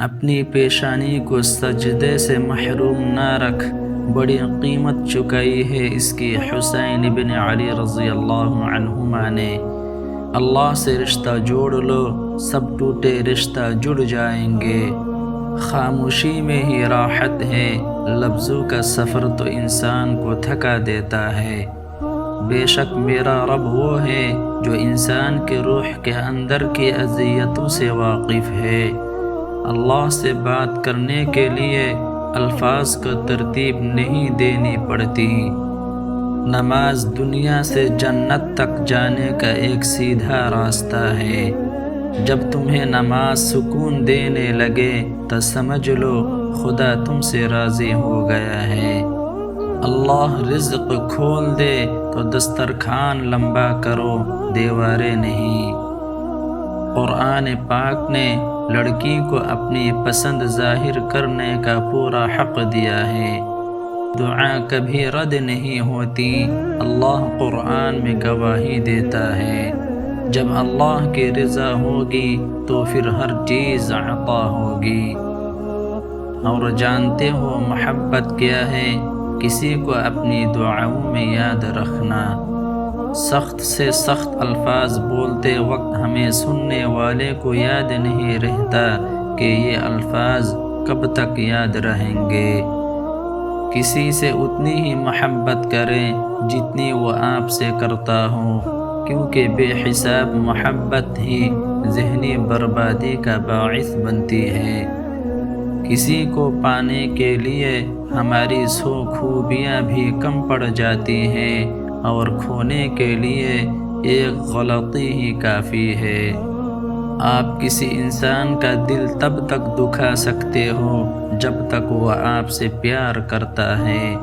اپنی پیشانی کو سجدے سے محروم نہ رکھ، بڑی قیمت چکائی ہے اس کی حسین بن علی رضی اللہ عنہما نے۔ اللہ سے رشتہ جوڑ لو، سب ٹوٹے رشتہ جڑ جائیں گے۔ خاموشی میں ہی راحت ہے، لفظوں کا سفر تو انسان کو تھکا دیتا ہے۔ بے شک میرا رب وہ ہے جو انسان کے روح کے اندر کی اذیتوں سے واقف ہے۔ اللہ سے بات کرنے کے لیے الفاظ کو ترتیب نہیں دینی پڑتی۔ نماز دنیا سے جنت تک جانے کا ایک سیدھا راستہ ہے۔ جب تمہیں نماز سکون دینے لگے تو سمجھ لو خدا تم سے راضی ہو گیا ہے۔ اللہ رزق کھول دے تو دسترخوان لمبا کرو، دیواریں نہیں۔ قرآن پاک نے لڑکی کو اپنی پسند ظاہر کرنے کا پورا حق دیا ہے۔ دعا کبھی رد نہیں ہوتی، اللہ قرآن میں گواہی دیتا ہے۔ جب اللہ کی رضا ہوگی تو پھر ہر چیز عطا ہوگی۔ اور جانتے ہو محبت کیا ہے؟ کسی کو اپنی دعاؤں میں یاد رکھنا۔ سخت سے سخت الفاظ بولتے وقت ہمیں سننے والے کو یاد نہیں رہتا کہ یہ الفاظ کب تک یاد رہیں گے۔ کسی سے اتنی ہی محبت کریں جتنی وہ آپ سے کرتا ہو، کیونکہ بے حساب محبت ہی ذہنی بربادی کا باعث بنتی ہے۔ کسی کو پانے کے لیے ہماری 100 خوبیاں بھی کم پڑ جاتی ہیں، اور کھونے کے لیے ایک غلطی ہی کافی ہے۔ آپ کسی انسان کا دل تب تک دکھا سکتے ہو جب تک وہ آپ سے پیار کرتا ہے۔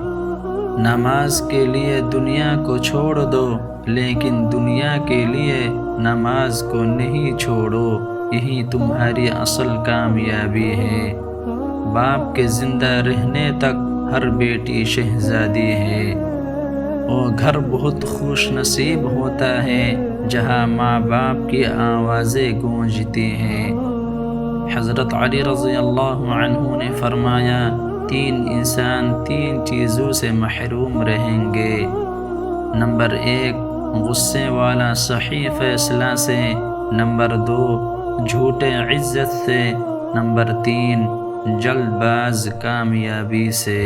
نماز کے لیے دنیا کو چھوڑ دو، لیکن دنیا کے لیے نماز کو نہیں چھوڑو، یہی تمہاری اصل کامیابی ہے۔ باپ کے زندہ رہنے تک ہر بیٹی شہزادی ہے۔ وہ گھر بہت خوش نصیب ہوتا ہے جہاں ماں باپ کی آوازیں گونجتی ہیں۔ حضرت علی رضی اللہ عنہ نے فرمایا، 3 انسان 3 چیزوں سے محروم رہیں گے۔ نمبر 1 غصے والا صحیح فیصلہ سے، نمبر 2 جھوٹے عزت سے، نمبر 3 جلد باز کامیابی سے۔